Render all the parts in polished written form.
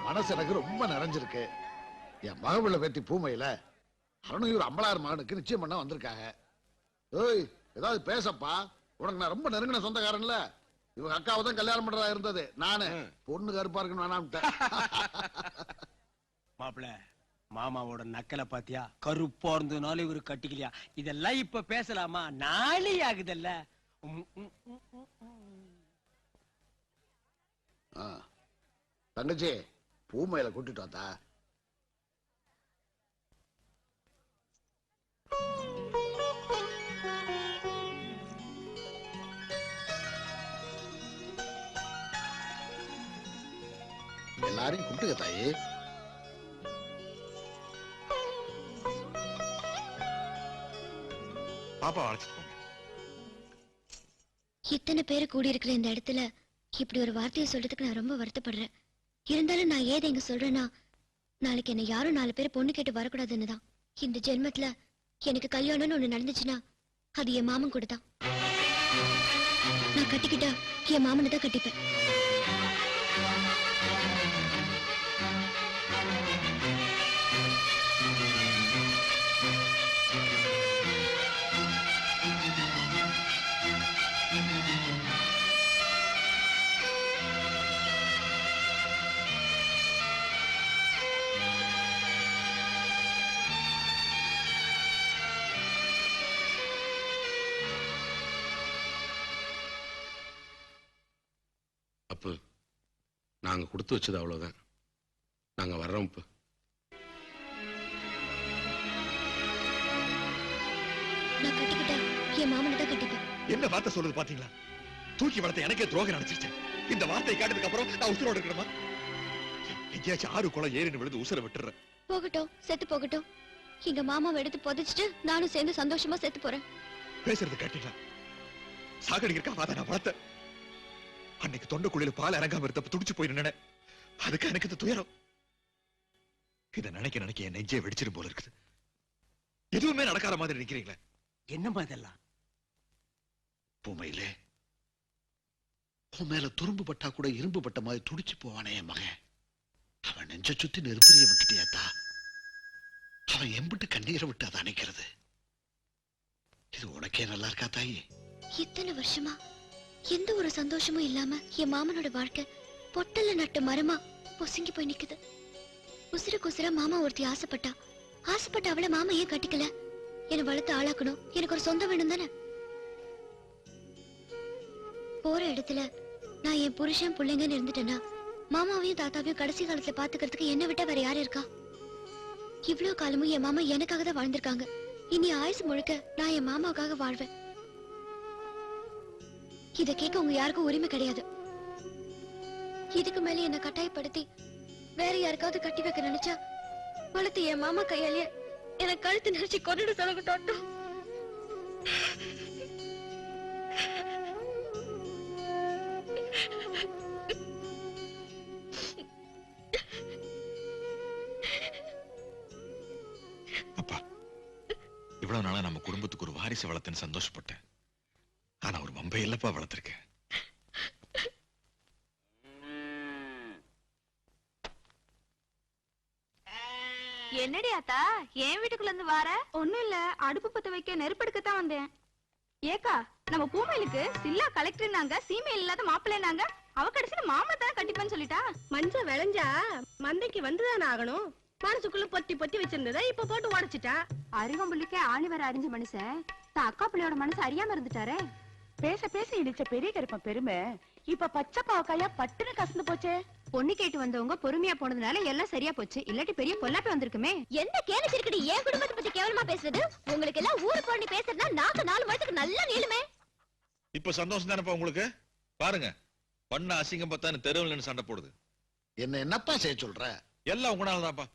மனசு எனக்கு ரொம்ப நிறைஞ்சிருக்கு. என் மகவுள்ள பேத்தி பூமையில அருணையூர் அம்பலார் மகனுக்கு நிச்சயம் பண்ண வந்திருக்காங்க. ஏய், ஏதாவது பேசப்பா. உனக்கு நான் ரொம்ப நெருங்கின சொந்தக்காரன்ல. இவங்க அக்காவை தான் கல்யாணம் பண்றதா இருந்தது. நானு பொண்ணு கருப்பா இருக்கணும் வேணாம்ட்டேன். மாப்பிள, மாமாவோட நக்கலை பாத்தியா? கருப்பா இருந்ததுனால இவரு கட்டிக்கலையா? இதெல்லாம் இப்ப பேசலாமா? நாளை ஆகுதல்ல. தங்கச்சி, பூமையில கூட்டிட்டு வந்தா. எல்லாரையும் கூப்பிட்டுக்க தாயி. பாப்பா அழைச்சிட்டு போங்க. இத்தனை பேரு கூடி இருக்கிற இந்த இடத்துல இப்படி ஒரு வார்த்தையை சொல்றதுக்கு நான் ரொம்ப வருத்தப்படுறேன். இருந்தாலும் நான் ஏதை இங்க சொல்றேன்னா, நாளைக்கு என்ன யாரும் 4 பேர் பொண்ணு கேட்டு வரக்கூடாதுன்னு தான். இந்த ஜென்மத்துல எனக்கு கல்யாணம்னு ஒண்ணு நடந்துச்சுன்னா அது என் மாமன் கூட தான். நான் கட்டிக்கிட்டா என் மாமனை தான் கட்டிப்பேன். அப்ப நாங்க கொடுத்து வச்சது அவ்வளவுதான். நாங்க வர்றோம். இப்ப நான் கட்டிக்கிட்டா என் மாமனை தான் கட்டிப்பேன். என்ன வார்த்தை சொல்றது பாத்தீங்களா? தூக்கி வளர்த்த எனக்கே துரோகம் நினைச்சிருச்சேன். இந்த வார்த்தை காட்டுறதுக்கு அப்புறம் நான் உசுரோட இருக்கணுமா? எங்கேயாச்சும் 6 குளம் ஏறின்னு விழுந்து உசுர விட்டுறேன். போகட்டும், செத்து போகட்டும். எங்க மாமாவை எடுத்து புதைச்சிட்டு நானும் சேர்ந்து சந்தோஷமா செத்து போறேன். பேசுறது கேட்டீங்களா? சாகடிக்கிறக்கா வாத நான் வளர்த்தேன். அன்னைக்கு தொண்டைக்குள்ளில பால் இறங்காம இருந்தப்ப துடிச்சு போய் நின்னேன். அதுக்கு எனக்கு இந்த துயரம். இதை நினைக்க நினைக்க என் நெஞ்சே வெடிச்சிடும் போல இருக்குது. எதுவுமே நடக்காத மாதிரி நிக்கிறீங்களே. என்னம்மா இதெல்லாம்? பூமையிலே உன் மேல துரும்பு பட்டா கூட இரும்பு பட்ட மாதிரி துடிச்சு போவானே என் மகன். அவன் நெஞ்ச சுத்தி நெருப்பறிய விட்டுட்டியாத்தா. அவன் எம்பிட்டு கண்ணீரை விட்டு அதை அணைக்கிறது. இது உனக்கே நல்லா இருக்கா தாயி? இத்தனை வருஷமா எந்த ஒரு சந்தோஷமும் இல்லாம என் மாமனோட வாழ்க்கை பொட்டல்ல நட்டு மரமா பொசுங்கி போய் நிக்குது. உசுருக்கு உசுரா மாமா ஒருத்தி ஆசைப்பட்ட அவளை மாமா ஏன் கட்டிக்கல? என்னை வளர்த்து ஆளாக்கணும், எனக்கு ஒரு சொந்தம் வேணும் தானே. போற இடத்துல நான் என் புருஷன் பிள்ளைங்கன்னு இருந்துட்டேன்னா மாமாவையும் தாத்தாவையும் கடைசி காலத்துல பாத்துக்கிறதுக்கு என்ன விட்டா வேற யாரு இருக்கா? இவ்வளவு காலமும் என் மாமா எனக்காக தான் வாழ்ந்திருக்காங்க. இனி ஆயுசு முழுக்க நான் என் மாமாவுக்காக வாழ்வேன். இத கேட்க உங்க யாருக்கும் உரிமை கிடையாது. இதுக்கு மேல என்ன கட்டாயப்படுத்தி வேற யாருக்காவது கட்டி வைக்க நினைச்சா வளர்த்து என் மாமா கையாலேயே எனக்கு கழுத்து நினைச்சு கொண்டு சொல்லக்கூடாட்டும். அப்பா, இவ்வளவு நாளா நம்ம குடும்பத்துக்கு ஒரு வாரிசு வளர்த்தேன்னு சந்தோஷப்பட்டேன். ஆனா ஒரு வம்பை இல்லப்பா வளர்த்திருக்கேன். என்னடி ஆத்தா, என் வீட்டுக்குள்ள இருந்து வார? ஒண்ணும் இல்ல, அடுப்பு பத்த வைக்க நெருப்பெடுக்கத்தான் வந்தேன். ஏக்கா, நம்ம பூமையிலுக்கு சில்லா கலெக்டர்னாங்க, சீமையில் இல்லாத மாப்பிள்ளைனாங்க. அவ கடைசியில மாமா தான் கட்டிப்பேன்னு சொல்லிட்டா. மஞ்ச விளைஞ்சா மந்தைக்கு வந்துதானே ஆகணும். மனசுக்குள்ள பொத்தி பொத்தி வச்சிருந்ததை இப்ப போட்டு உடைச்சிட்டா. அருகம்புள்ளிக்கே ஆணிவர அறிஞ்ச மனுஷன் தான் அக்கா பிள்ளையோட மனசு அறியாம இருந்துட்டாரே. பேச பேச இடிச்ச பெரிய கருப்பன் பெருமை இப்ப பச்சை பாவக்காயா பட்டுன்னு கசந்து போச்சே. பொண்ணு கேட்டு வந்தவங்க பொறுமையா போனதுனால எல்லாம் சரியா போச்சு. இல்லாட்டி பெரிய பொல்லாப்பி வந்திருக்குமே. என்ன கேள்வி இருக்கடி? என் குடும்பத்தை பத்தி கேவலமா பேசுறது? உங்களுக்கு எல்லாம் ஊரு போண்டி பேசுறதுனா நாக்கு 4 மாதத்துக்கு நல்லா நீளுமே. இப்ப சந்தோஷம் தானப்பா உங்களுக்கு? பாருங்க, பண்ண அசிங்கம் பார்த்தான்னு தெருவில் சண்டை போடுது. என்னப்பா செய்ய சொல்ற? எல்லாம் உங்களாலதான்ப்பா.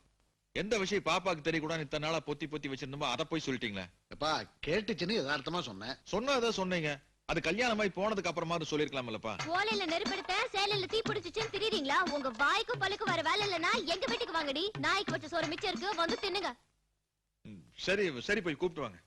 எந்த விஷயம் பாப்பாக்கு தெரியக்கூடாது இத்தனை நாளா பொத்தி பொத்தி வச்சிருந்தோமோ அதை போய் சொல்லிட்டீங்களே. அப்பா, கேட்டுச்சுன்னு யதார்த்தமா சொன்னேன். சொன்னதை சொன்னீங்க. அது கல்யாணமாய் போனதுக்கு அப்புறமா சொல்லிருக்கலாம்லப்பா. ஓலையில நெருப்படுத்த சேலையில தீ பிடிச்சிச்சுன்னு திரிறீங்களா? உங்க வாய்க்கும் பழுக்கு வர வேலை இல்லைன்னா எங்க வீட்டுக்கு வாங்கடி. நாய்க்கு வச்ச சோறு மிச்சம் இருக்கு, வந்து தின்னுங்க. சரி சரி, போய் கூப்பிட்டு வாங்க.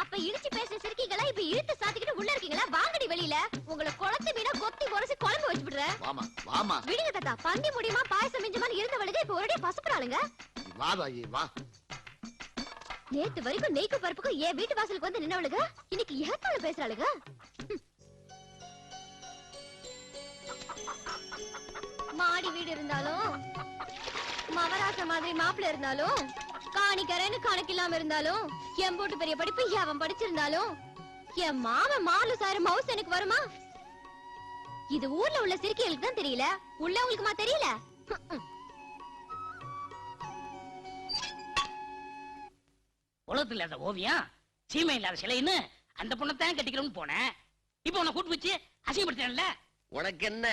அப்ப இடிச்சு பேச சிரிக்கீங்களா? இப்ப இழுத்து சாத்திக்கிட்டு உள்ள இருக்கீங்களா? வாங்கடி வெளியில. உங்களை குளத்து மீனா கொத்தி முரசு குழம்பு வச்சு விடுறேன். வாமா வாமா. விடுங்க தாத்தா, பந்தி முடியுமா பாயசம் மிஞ்சுமான்னு இருந்தவளுக்கு இப்ப ஒரே பசுப்புறாளுங்க. வா தாயி வா. நேத்து வரைக்கும் நெய்க்கு பருப்புக்கும் என் வீட்டு வாசலுக்கு வந்து நின்னவளுங்க இன்னைக்கு ஏத்தால பேசுறாளுங்க. மாடி வீடு இருந்தாலும் மவராச மாதிரி மாப்பிள்ள இருந்தாலும் காணிக்கரைன்னு கணக்கில்லாம இருந்தாலும் என் போட்டு பெரிய படிப்பு அவன் படிச்சிருந்தாலும் என் மாமன் மாலு சாரு மவுஸ் எனக்கு வருமா? இது ஊர்ல உள்ள சிறுக்கைகளுக்கு தான் தெரியல, உள்ளவங்களுக்குமா தெரியல? உலகத்துல இல்லாத ஓவியம் சீமை இல்லாத சிலைன்னு அந்த பொண்ணத்தான் கட்டிக்கிறோம்னு போனேன். இப்ப உன்னை கூட்டு வச்சு அசிங்கப்படுத்தேன்ல. உனக்கு என்ன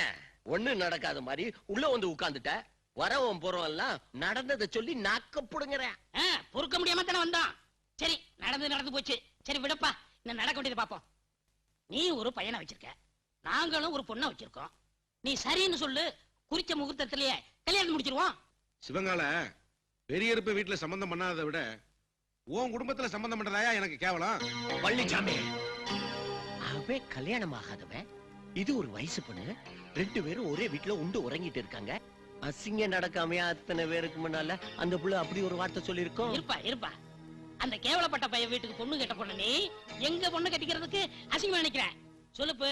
ஒண்ணு நடக்காத மாதிரி உள்ள வந்து உட்கார்ந்துட்ட. வரவன் போறவன் எல்லாம் நடந்ததை சொல்லி நாக்க புடுங்குறேன். பொறுக்க முடியாம தானே வந்தான். சரி, நடந்து போச்சு. சரி விடப்பா, இன்னும் நடக்க வேண்டியதை பாப்போம். நீ ஒரு பையனை வச்சிருக்க, நாங்களும் ஒரு பொண்ணை வச்சிருக்கோம். நீ சரின்னு சொல்லு, குறிச்ச முகூர்த்தத்திலேயே கல்யாணம் முடிச்சிருவோம். சிவங்கால பெரிய இருப்ப வீட்டுல சம்பந்தம் பண்ணாததை விட உன் குடும்பத்துல சம்பந்தம் பண்றதாயா எனக்கு கேவலம். பழனிசாமி, அவன் கல்யாணம் ஆகாதவன், இது ஒரு வயசு பொண்ணு. 2 பேரும் ஒரே வீட்டுல உண்டு உறங்கிட்டு இருக்காங்க. அசிங்க நடக்காமையா அத்தனை பேருக்கு முன்னால அந்த புள்ள அப்படி ஒரு வார்த்தை சொல்லி இருக்கோம். இருப்பா, அந்த கேவலப்பட்ட பையன் வீட்டுக்கு பொண்ணு கேட்ட பொண்ணு நீ எங்க பொண்ணு கட்டிக்கிறதுக்கு அசிங்கமா நினைக்கிறேன். சொல்லுப்பு,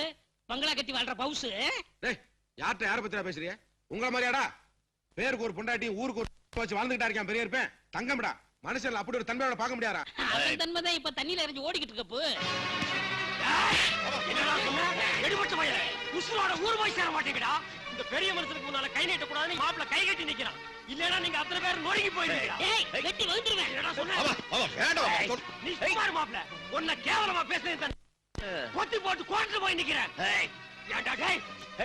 பங்களா கட்டி வாழ்ற பவுசு. யார்கிட்ட யார பத்தியா பேசுறிய? உங்கள மாதிரியாடா பேருக்கு ஒரு பொண்டாட்டியும் ஊருக்கு ஒரு வச்சு வாழ்ந்துகிட்டா இருக்கான் பெரிய இருப்பேன். தங்கம்டா, மனுஷன் அப்படி ஒரு தன்மையோட பார்க்க முடியாதா? அவன் தன்மைதான் இப்ப தண்ணியில இறங்கி ஓடிக்கிட்டு இருக்கப்போ. எடுபட்ட பையன் உசுரோட ஊர் போய் சேர மாட்டேங்கடா. இந்த பெரிய மனுஷனுக்கு முன்னால கை நீட்ட கூடாதுன்னு மாப்பிள்ள கை கட்டி நிக்கிறான். இல்லனா நீங்க அத்தனை பேர் நொறுங்கி போயிருவீங்க. வெட்டி வந்துருவேன். என்னடா சொன்ன? நீ சுமார் மாப்பிள்ள, உன்னை கேவலமா பேசுறேன். கொத்தி போட்டு கோர்ட்டு போய் நிக்கிறேன். ஏன்டா டேய்,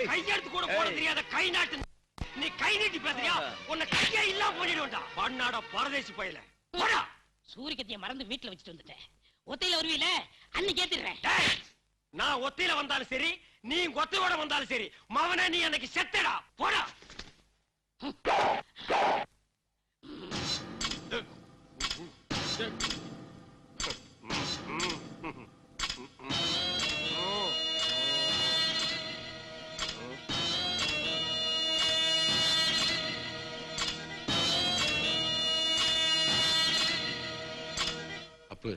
கை எடுத்து கூட போட தெரியாத கை நாட்டு நீ கை நீட்டி பேசுறியா? உன்னை கையே இல்லாம பண்ணிடுவேன்டா. பண்ணாட பரதேசி பையல. போடா. சூரியகத்திய மறந்து வீட்டுல வச்சுட்டு வந்துட்டேன். ஒத்தையில வருவீல, அன்னைக்கு ஏத்திடுறேன். நான் ஒத்தையில வந்தாலும் சரி, நீ கொத்தையோட வந்தாலும் சரி, மவனே நீ அன்னைக்கு செத்தடா. போடா. அப்பு,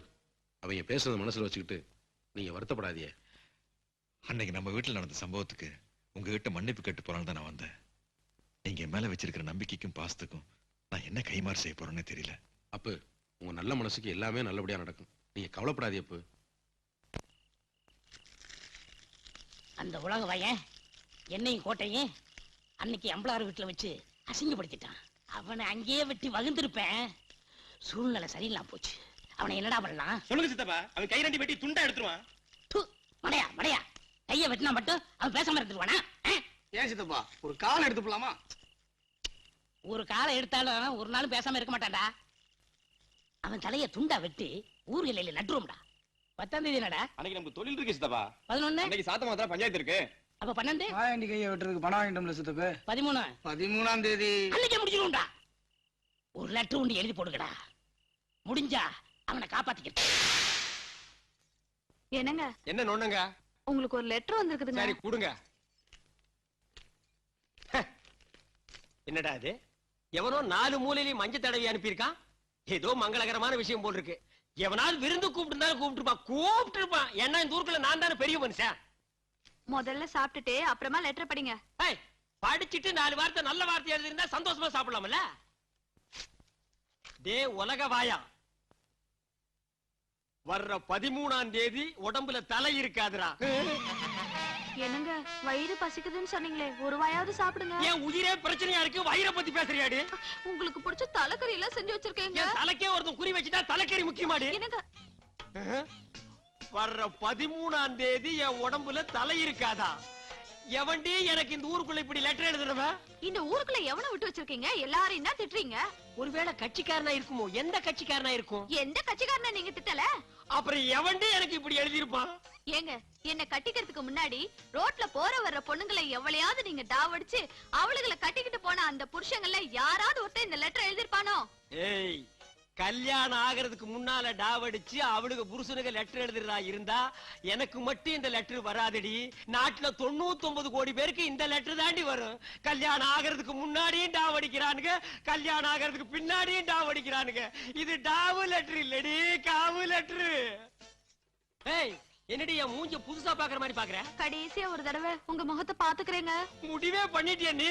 அவங்க பேசுறத மனசுல வச்சுக்கிட்டு நீங்க வருத்தப்படாதீங்க. அன்னைக்கு நம்ம வீட்டுல நடந்த சம்பவத்துக்கு உங்ககிட்ட மன்னிப்பு கேட்டு போறான்னு தான் நான் வந்தேன். நீங்க என் மேல வச்சிருக்கிற நம்பிக்கைக்கும் பாசத்துக்கும் நான் என்ன கைமாறு செய்ய போறேன்னு தெரியல. அப்பு, உங்க நல்ல மனசுக்கு எல்லாமே நல்லபடியா நடக்கும். நீங்க கவலைப்படாதீங்க அப்பு. அந்த உலக வயன் என்னையும் கோட்டையும் அன்னைக்கு அம்பளார் வீட்டுல வச்சு அசிங்கப்படுத்திட்டான். அவனை அங்கேயே வெட்டி வகுந்திருப்பேன். சூழ்நிலை சரியில்லாம போச்சு. அவனை என்னடா பண்ணலாம்? சொல்லுங்க சித்தப்பா, அவன் கை ரெண்டி வெட்டி துண்டா எடுத்துருவான். மடையா கைய வெட்டினா மட்டும் அவன் பேசாம இருந்துருவானா? ஏன் சித்தப்பா, ஒரு கால் எடுத்து போலாமா? ஒரு காலை எடுத்தாலும் ஒரு நாளும் பேசாம இருக்க மாட்டான்டா. அவன் தலைய துண்டா வெட்டி ஊர்களில நட்டுருவோம்டா. 10ஆம் தேதி என்னடா? அன்னைக்கு நமக்கு தொழில் இருக்கு சித்தப்பா. 11 அன்னைக்கு சாத்த மாத்திரம் பஞ்சாயத்து இருக்கு. அப்ப 12 ஆண்டி கையை வெட்டுறதுக்கு பணம் வாங்கிட்டோம்ல சித்தப்பா. 13 தேதி அன்னைக்கே முடிச்சிருவோம்டா. ஒரு லெட்டர் ஒன்று எழுதி போடுங்கடா. முடிஞ்சா அவனை காப்பாத்திக்க. என்னங்க என்ன நோண்டுங்க? உங்களுக்கு ஒரு லெட்டர் வந்திருக்குதுங்க. சரி கொடுங்க. என்னடா இது? எவனோ 4 மூலையிலையும் மஞ்சள் தடவி அனுப்பியிருக்கான். ஏதோ மங்களகரமான விஷயம் போல் இருக்கு. எவனாவது விருந்து கூப்பிட்டுருப்பான். ஏன்னா இந்த ஊருக்குள்ள நான் தானே பெரிய மனுஷன். முதல்ல சாப்பிட்டுட்டு அப்புறமா லெட்டர் படிங்க. படிச்சுட்டு 4 வார்த்தை நல்ல வார்த்தை எழுதிருந்தா சந்தோஷமா சாப்பிடலாம்ல. டே உலக வாயா, வர்ற 13ஆம் தேதி உடம்புல தலை இருக்காதுடா. என்னங்க வயிறு பசிக்குதுன்னு சொன்னீங்களே, ஒரு வாயாவது சாப்பிடுங்க. ஏன் உயிரே பிரச்சனையா இருக்கு, வயிறை பத்தி பேசுறியாடி? உங்களுக்கு பிடிச்ச தலைக்கறி எல்லாம் செஞ்சு வச்சிருக்கேங்க. என் தலைக்கே ஒருத்தன் குறி வச்சுட்டா தலைக்கறி முக்கியமாடி. என்னங்க வர்ற 13ஆம் தேதி என் உடம்புல தலை இருக்காதா? எவன்டி எனக்கு இந்த ஊருக்குள்ள இப்படி லெட்டர் எழுதுறவன்? இந்த ஊருக்குள்ள எவனை விட்டு வச்சிருக்கீங்க? எல்லாரும் தான் திட்டுறீங்க. ஒருவேளை கட்சிக்காரனா இருக்குமோ? எந்த கட்சிக்காரனா இருக்கும்? எந்த கட்சிக்காரனை நீங்க திட்டல? அப்புறம் எவன்டி எனக்கு இப்படி எழுதிருப்பான்? ஏங்க என்ன கட்டிக்கிறதுக்கு முன்னாடி ரோட்ல போற வர்ற பொண்ணுங்களை எவ்வளையாவது நீங்க டாவடிச்சு அவளுகளை கட்டிக்கிட்டு போன அந்த புருஷங்கள யாராவது ஒருத்தர் இந்த லெட்டர் எழுதிருப்பானோ? ஏய், கல்யாணம் ஆகிறதுக்கு முன்னால டாவடிச்சு அவளுக்கு புருஷனுக்கு லெட்டர் எழுதுறதா இருந்தா எனக்கு மட்டும் இந்த லெட்டர் வராதடி. நாட்டுல 99 கோடி பேருக்கு இந்த லெட்டர் தாண்டி வரும். கல்யாணம் ஆகிறதுக்கு முன்னாடியும் டாவடிக்கிறானுங்க, கல்யாணம் ஆகிறதுக்கு பின்னாடியும் டாவடிக்கிறானுங்க. இது டாவு லெட்டர் இல்லடி, காவு லெட்டர். ஏய், என்னடி என் மூஞ்ச புதுசா பாக்குற மாதிரி பாக்குற? கடைசியா ஒரு தடவை உங்க முகத்தை பாத்துக்கிறேங்க. முடிவே பண்ணிட்டிய நீ?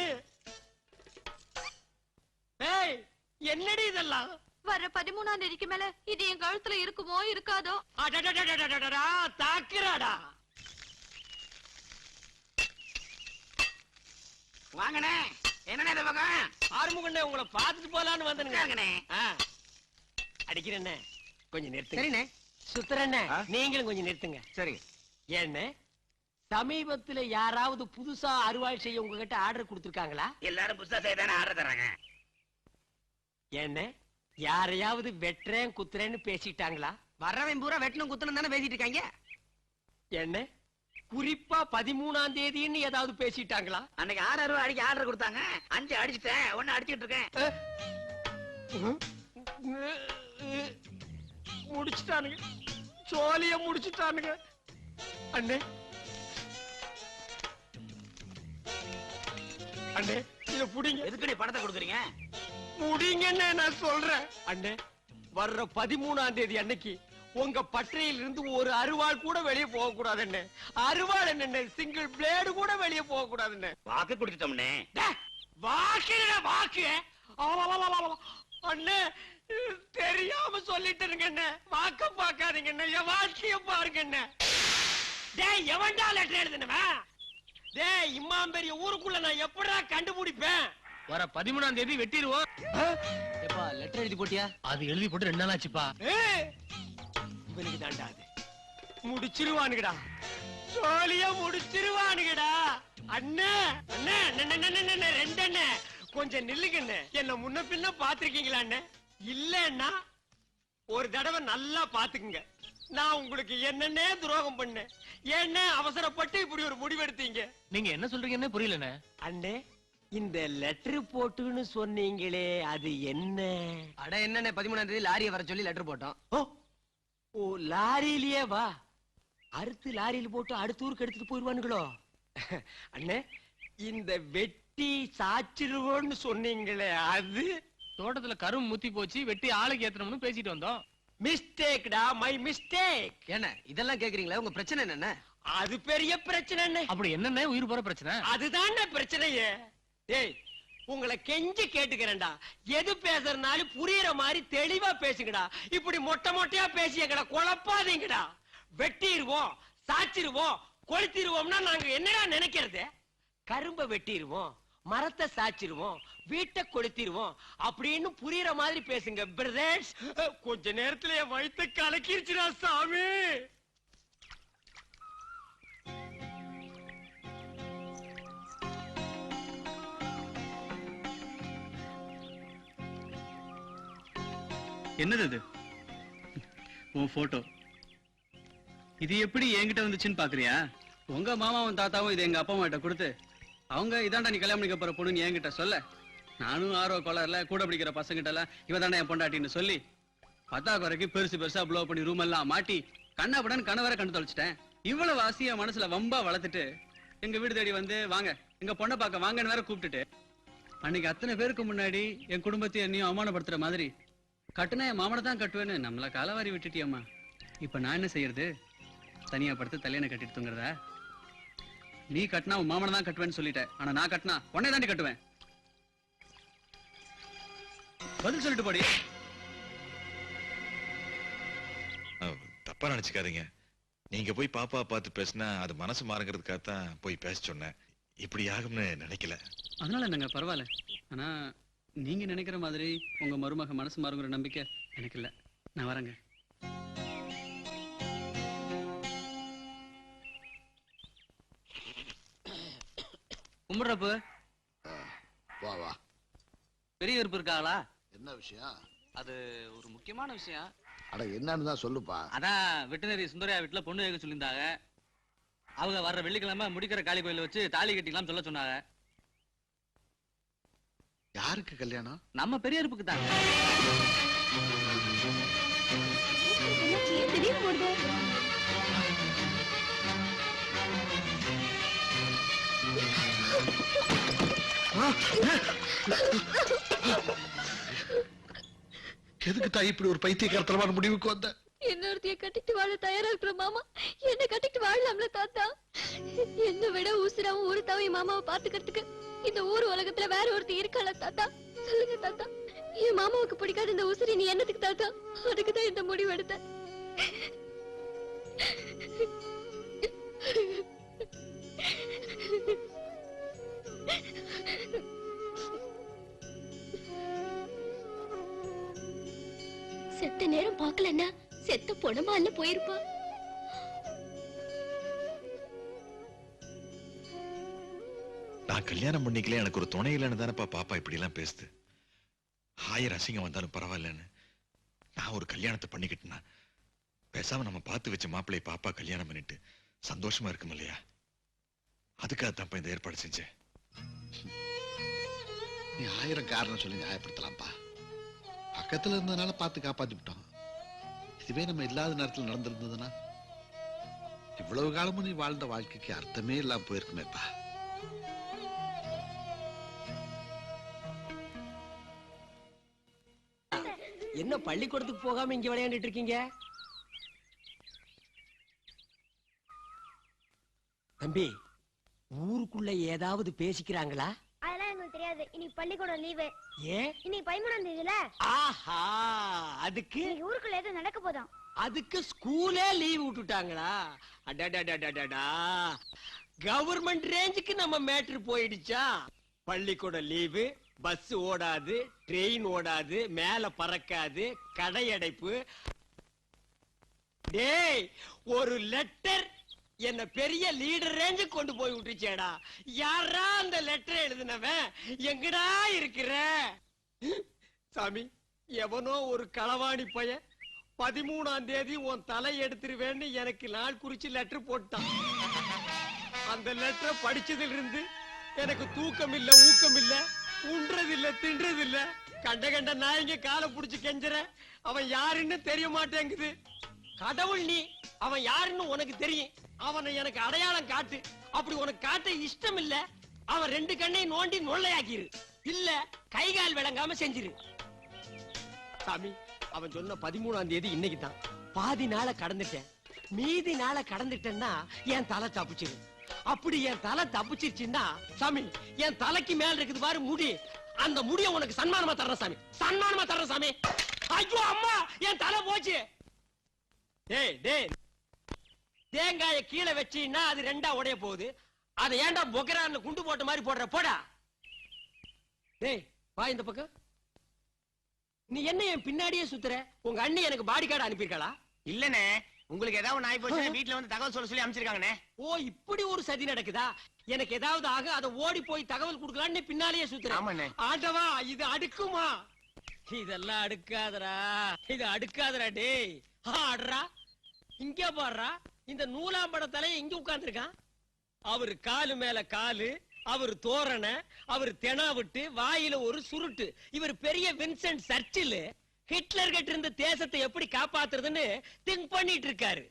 ஏய், என்னடி இதெல்லாம்? வர 13ஆம் தேதிக்கு மேல இது என் கழுத்துல இருக்குமோ இருக்காதோ? அடடடடடடடா, தாக்குறாடா. வாங்கண்ணே, என்னண்ணே இந்த பக்கம்? ஆறுமுகண்ணே, உங்களை பார்த்துட்டு போலான்னு வந்தனுங்க. வாங்கண்ணே. அடிக்கிறேண்ணே, கொஞ்சம் நிறுத்துங்க. சரிண்ணே. சுத்துறண்ணே, நீங்களும் கொஞ்சம் நிறுத்துங்க. சரி. ஏண்ணே, சமீபத்துல யாராவது புதுசா அறுவாள் செய்ய உங்ககிட்ட ஆர்டர் கொடுத்திருக்காங்களா? எல்லாரும் புதுசா செய்தானே ஆர்டர் தராங்க. ஏண்ணே, யாரையாவது வெட்டுறேன் குத்துறேன்னு பேசிட்டாங்களா? வர்றவன் பூரா வெட்டணும் குத்தணும் தானே பேசிட்டு இருக்காங்க. என்ன குறிப்பா 13ஆம் தேதின்னு ஏதாவது பேசிட்டாங்களா? அன்னைக்கு 6 ரூபாய் அடிக்க ஆர்டர் கொடுத்தாங்க. 5 அடிச்சிட்டேன், 1 அடிச்சிட்டு இருக்கேன். முடிச்சுட்டானுங்க, சோழிய முடிச்சுட்டானுங்க. அண்ணே, அண்ணே, இத புடிங்க. எதுக்கு பணத்தை கொடுக்குறீங்க? முடிங்கன்னு நான் சொல்றேன். அண்ணே, வர்ற 13ஆம் தேதி அன்னைக்கு உங்க பட்டறையில் இருந்து ஒரு அருவாள் கூட வெளியே போக கூடாதுன்னு. அருவாள் என்ன, சிங்கிள் பிளேடு கூட வெளியே போக கூடாதுன்னு வாக்கு கொடுத்துட்டோம்னே. வாக்கு வாக்கு. அண்ணே, தெரியாம சொல்லிட்டு என்ன வாக்க பாக்காதீங்க, என் வாழ்க்கைய பாருங்க. டேய், எவன்டா லெட்டர் எழுதுனவன்? டேய், இம்மாம் பெரிய ஊருக்குள்ள நான் எப்படா கண்டுபிடிப்பேன்? வர 13ஆம் தேதி வெட்டிடுவோம். எப்பா லெட்டர் எழுதி போட்டியா? அது எழுதி போட்டு 2 நாள் ஆச்சுப்பா. இவனுக்கு தாண்டாது, முடிச்சிருவானுங்கடா, சோழியா முடிச்சிருவானுங்கடா. அண்ணே அண்ணே அண்ணே, 2 அண்ணே, கொஞ்சம் நில்லுங்கண்ணே. என்ன முன்ன பின்ன பாத்திருக்கீங்களா அண்ணே? இல்லன்னா ஒரு தடவை நல்லா பாத்துக்குங்க. நான் உங்களுக்கு என்னன்னே துரோகம் பண்ணேன். என்ன அவசரப்பட்டு இப்படி ஒரு முடிவெடுத்தீங்க? நீங்க என்ன சொல்றீங்கன்னு புரியலண்ணே. அண்ணே, இந்த லெட்டர் போட்டுன்னு சொன்னீங்களே, அது என்ன? அட என்னண்ணே, 13ஆம் தேதி லாரியை வர சொல்லி லெட்டர் போட்டோம். ஓ, லாரியிலேயே வா. அறுத்து லாரியில போட்டு அடுத்த ஊருக்கு எடுத்துட்டு போயிருவானுங்களோ? அண்ணே, இந்த வெட்டி சாச்சிருவோன்னு சொன்னீங்களே, அது தோட்டத்துல கரும் முத்தி போச்சு, வெட்டி ஆளுக்கு ஏத்தணும்னு பேசிட்டு வந்தோம். மிஸ்டேக்டா, மை மிஸ்டேக். என்ன இதெல்லாம் கேக்குறீங்களா? உங்க பிரச்சனை என்ன? அது பெரிய பிரச்சனை. அப்படி என்னண்ணே உயிர் போற பிரச்சனை? அதுதான் பிரச்சனையே. டேய், உங்களை கெஞ்சி கேட்டுக்கிறேன்டா, எது பேசுறதுனாலும் புரியுற மாதிரி தெளிவா பேசுங்கடா. இப்படி மொட்டை மொட்டையா பேசி எங்களை குழப்பாதீங்கடா. வெட்டிடுவோம், சாச்சிருவோம், கொளுத்திடுவோம்னா நாங்க என்னடா நினைக்கிறது? கரும்ப வெட்டிடுவோம், மரத்தை சாச்சிருவோம், வீட்டை கொளுத்திடுவோம் அப்படின்னு புரியுற மாதிரி பேசுங்க பிரதர்ஸ். கொஞ்ச நேரத்துல என் வயித்தை கலக்கிருச்சுடா சாமி. என்னது இது? உன் போட்டோ இது எப்படி என்கிட்ட வந்துச்சுன்னு பாக்குறியா? உங்க மாமாவும் தாத்தாவும் இது எங்க அப்பா அம்மா கிட்ட கொடுத்து, அவங்க இதாண்டா நீ கல்யாணம் பண்ணிக்க போற பொண்ணுன்னு என்கிட்ட சொல்ல, நானும் ஆர்வ கோளாறுல கூட பிடிக்கிற பசங்கிட்ட எல்லாம் இவன் தானே என் பொண்டாட்டின்னு சொல்லி 10 வரைக்கும் பெருசு பெருசா ப்ளோ பண்ணி ரூம் எல்லாம் மாட்டி கண்ணாபடன் கணவரை கண்டு தொலைச்சிட்டேன். இவ்வளவு ஆசையா மனசுல வம்பா வளர்த்துட்டு எங்க வீடு தேடி வந்து வாங்க எங்க பொண்ணை பார்க்க வாங்கன்னு வேற கூப்பிட்டுட்டு, அன்னைக்கு அத்தனை பேருக்கு முன்னாடி என் குடும்பத்தையும் என்னையும் அவமானப்படுத்துற மாதிரி கட்டுனா என் மாமனை தான் கட்டுவேன்னு நம்மள காலவாரி விட்டுட்டியம்மா. இப்ப நான் என்ன செய்யறது? தனியா படுத்து தலையணை கட்டிட்டு தூங்குறதா? நீ கட்டினா உன் மாமனை தான் கட்டுவேன்னு சொல்லிட்ட, ஆனா நான் கட்டினா உன்னை தாண்டி கட்டுவேன். பதில் சொல்லிட்டு போடி. தப்பா நினைச்சுக்காதீங்க. நீங்க போய் பாப்பா பார்த்து பேசினா அது மனசு மாறுங்கிறதுக்காகத்தான் போய் பேச சொன்னேன். இப்படி ஆகும்னு நினைக்கல. அதனால என்னங்க பரவாயில்ல. ஆனா நீங்க நினைக்கிற மாதிரி உங்க மருமக மனசு மாறுங்கிற நம்பிக்கை எனக்கு இல்ல. நான் வரேங்க. கும்பிடுறப்பு வா வா. பெரிய விருப்பு இருக்காங்களா? என்ன விஷயம்? அது ஒரு முக்கியமான விஷயம். அட என்னன்னு தான் சொல்லுப்பா. அதான் வெட்டினரி சுந்தரையா வீட்டுல பொண்ணு கேட்க சொல்லியிருந்தாங்க. அவங்க வர்ற வெள்ளிக்கிழமை முடிக்கிற காளி கோயில வச்சு தாலி கட்டிக்கலாம் சொல்ல சொன்னாங்க. யாருக்கு கல்யாணம்? நம்ம பெரிய இருப்புக்கு தான். ஏன் திடீர்னு போடுது? எதுக்கு தாய் இப்படி ஒரு பைத்தியக்காரத்தனமான முடிவுக்கு வந்த? இன்னொருத்தைய கட்டிட்டு வாழ தயாரா இருக்கிற மாமா என்ன கட்டிட்டு வாழலாம்ல தாத்தா. என்ன விட உசுராவும் ஊருத்தாவும் என் மாமாவை பாத்துக்கிறதுக்கு இந்த ஊர் உலகத்துல வேற ஒருத்தி இருக்காளா தாத்தா? சொல்லுங்க தாத்தா, என் மாமாவுக்கு பிடிக்காத இந்த உசுரி நீ என்னத்துக்கு தாத்தா? அதுக்குதான் இந்த முடிவு எடுத்த. செத்த நேரம் பாக்கலன்னா செத்த பொணமா இல்ல போயிருப்பா. நான் கல்யாணம் பண்ணிக்கல, எனக்கு ஒரு துணை இல்லைன்னு தானப்பா பாப்பா இப்படி எல்லாம் பேசுது. 1000 அசிங்கம் வந்தாலும் பரவாயில்லன்னு நான் ஒரு கல்யாணத்தை பண்ணிக்கிட்டேன்னா பேசாம நம்ம பார்த்து வச்ச மாப்பிள்ளைய பாப்பா கல்யாணம் பண்ணிட்டு சந்தோஷமா இருக்கும் இல்லையா? அதுக்காகத்தான் இந்த ஏற்பாடு செஞ்சேன். நீ 1000 காரணம் சொல்லி நியாயப்படுத்தலாம்ப்பா. பக்கத்துல இருந்ததுனால பார்த்து காப்பாத்தி விட்டோம். இதுவே நம்ம இல்லாத நேரத்தில் நடந்திருந்ததுன்னா இவ்வளவு காலமும் நீ வாழ்ந்த வாழ்க்கைக்கு அர்த்தமே இல்லாம போயிருக்குமேப்பா. என்ன பள்ளிக்கூடத்துக்கு போகாம இங்க விளையாண்டுட்டு இருக்கீங்க? தம்பி, ஊருக்குள்ள ஏதாவது பேசிக்கிறாங்களா? அதெல்லாம் எங்களுக்கு தெரியாது. இன்னைக்கு பள்ளிக்கூடம் லீவு. ஏன்? இன்னைக்கு 13ஆம் தேதியில. ஆஹா, அதுக்கு ஊருக்குள்ள ஏதோ நடக்க போதாம். அதுக்கு ஸ்கூலே லீவ் விட்டுட்டாங்களா? அடடடடடடா, கவர்மெண்ட் ரேஞ்சுக்கு நம்ம மேட்ரு போயிடுச்சா? பள்ளிக்கூடம் லீவு, பஸ் ஓடாது, ட்ரெயின் ஓடாது, மேல பறக்காது, கடை அடைப்பு. டேய், ஒரு லெட்டர் என்ன பெரிய லீடர் ரேஞ்சு கொண்டு போய் விட்டுச்சேடா. யாரா அந்த லெட்டர் எழுதினவன்? எங்கடா இருக்கிற சாமி? எவனோ ஒரு களவாணி பையன் 13ஆம் தேதி உன் தலை எடுத்துருவேன்னு எனக்கு நாள் குறிச்சு லெட்டர் போட்டான். அந்த லெட்டரை படிச்சதுல இருந்து எனக்கு தூக்கம் இல்ல, ஊக்கம் இல்ல, உண்றது இல்ல, தின்றது இல்ல. கண்ட கண்ட நாயங்க காலை புடிச்சு கெஞ்சற. அவன் யாருன்னு தெரிய மாட்டேங்குது. கடவுள் நீ, அவன் யாருன்னு உனக்கு தெரியும். அவனை எனக்கு அடையாளம் காட்டு. அப்படி உனக்கு காட்ட இஷ்டம் இல்ல, அவன் 2 கண்ணையும் நோண்டி நொல்லையாக்கிரு. இல்ல கை கால் விளங்காம செஞ்சிரு. சாமி, அவன் சொன்ன 13ஆம் தேதி இன்னைக்கு தான். பாதி நாளை கடந்துட்டேன். மீதி நாளை கடந்துட்டேன்னா என் தலை தப்பிச்சிரு. அப்படி என் தலை தப்பிச்சிருச்சுன்னா சாமி, என் தலைக்கு மேல இருக்குது பாரு முடி, அந்த முடிய உனக்கு சன்மானமா தர்றேன் சாமி, சன்மானமா தர்றேன் சாமி. ஐயோ அம்மா, என் தலை போச்சு. டேய் டேய், தேங்காய கீழே வச்சீன்னா அது 2ஆ உடைய போகுது. அதை ஏன்டா பொக்கரான்ல குண்டு போட்ட மாதிரி போடுற? போடா. டேய் வா இந்த பக்கம். நீ என்ன என் பின்னாடியே சுத்துற? உங்க அண்ணி எனக்கு பாடி கார்டு அனுப்பியிருக்காளா? இல்லனே, உங்களுக்கு ஏதாவது நாய் போச்சு வீட்டுல வந்து தகவல் சொல்ல சொல்லி அனுப்பிச்சிருக்காங்கண்ணே. ஓ, இப்படி ஒரு சதி நடக்குதா? எனக்கு ஏதாவது ஆக அதை ஓடி போய் தகவல் கொடுக்கலான்னு பின்னாலேயே சுத்துற. ஆமாண்ணே. ஆண்டவா, இது அடுக்குமா? இதெல்லாம் அடுக்காதரா, இது அடுக்காதரா. டேய் ஆடுறா, இங்க பாடுறா. இந்த நூலாம்பட தலையை இங்க உட்கார்ந்துருக்கான். அவரு காலு மேல காலு, அவர் தோரண, அவர் தெனா விட்டு வாயில ஒரு சுருட்டு. இவர் பெரிய வின்சென்ட் சர்ச்சில் ஹிட்லர் கிட்ட இருந்த தேசத்தை எப்படி காப்பாத்துறதுன்னு திங்க் பண்ணிட்டு இருக்காரு.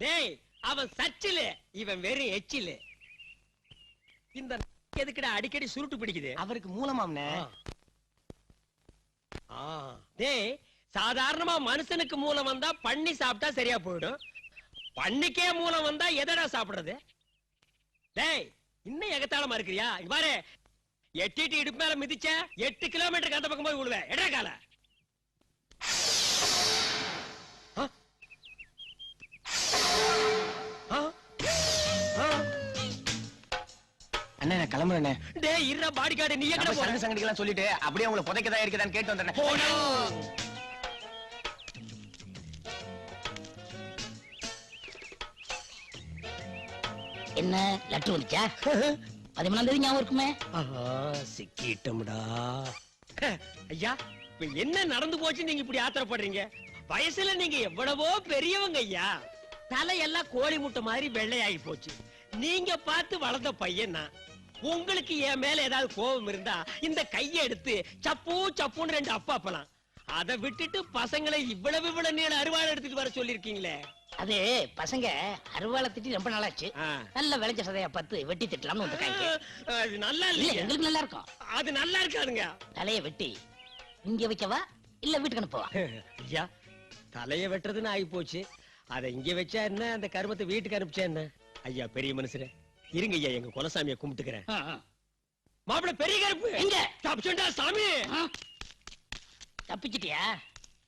டேய், அவன் சர்ச்சில், இவன் வெறும் எச்சில். இந்த எதுக்குடா அடிக்கடி சுருட்டு பிடிக்குது? அவருக்கு மூலமாம்னே. டேய், சாதாரணமா மனுஷனுக்கு மூலம் வந்தா பண்ணி சாப்பிட்டா சரியா போயிடும். பண்ணிக்கே மூலம் வந்தா எதடா சாப்பிடுறது? டேய், இன்னும் எகத்தாளமா இருக்கிறியா? இங்க பாரு, எட்டிட்டு இடுப்பு மேல மிதிச்ச 8 கிலோமீட்டருக்கு அந்த பக்கம் போய் விழுவேன். எடா கால. அண்ணே, நான் கிளம்புறேண்ணே. டேய் இருடா, பாடி கார்டு நீ எங்கடா போற? சங்கடிக்கலாம் சொல்லிட்டு அப்படியே உங்களை புதைக்கதா இருக்குதான்னு கேட்டு வந்துடுறேன். என்ன லெட்டர் வந்துச்சா? 13ஆம் தேதி ஞாபகம் இருக்குமே. சிக்கிட்டோம்டா. ஐயா, இப்ப என்ன நடந்து போச்சு நீங்க இப்படி ஆத்திரப்படுறீங்க? வயசுல நீங்க எவ்வளவோ பெரியவங்க ஐயா. தலையெல்லாம் கோழி முட்டை மாதிரி வெள்ளையாகி போச்சு. நீங்க பார்த்து வளர்ந்த பையன் நான். உங்களுக்கு என் மேல ஏதாவது கோபம் இருந்தா இந்த கையை எடுத்து சப்பு சப்புன்னு 2 அப்பா அப்பலாம். அதை விட்டுட்டு பசங்களை இவ்வளவு நீள அருவாளை எடுத்துட்டு வர சொல்லிருக்கீங்களே. அது பசங்க அருவாளை திட்டி ரொம்ப நாளாச்சு. நல்ல விளைஞ்ச சதையா பார்த்து வெட்டி திட்டலாம்னு வந்திருக்காங்க. அது நல்லா இல்ல இல்ல. எங்களுக்கு நல்லா இருக்கும். அது நல்லா இருக்காதுங்க. தலைய வெட்டி இங்க வைக்கவா இல்ல வீட்டுக்கு அனுப்பவா? ஐயா, தலைய வெட்டுறதுன்னு ஆகி போச்சு. அதை இங்க வச்சா என்ன, அந்த கருமத்தை வீட்டுக்கு அனுப்பிச்சா என்ன? ஐயா பெரிய மனுஷரே, இருங்க ஐயா, எங்க குலசாமியை கும்பிட்டுக்கிறேன். மாப்பிள பெரிய கருப்பு எங்க தப்பிச்சுண்டா சாமி. தப்பிச்சிட்டியா?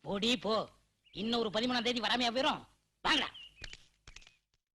போடி போ. இன்னொரு 13ஆம் தேதி வராமையா போயிரும். வாங்கடா.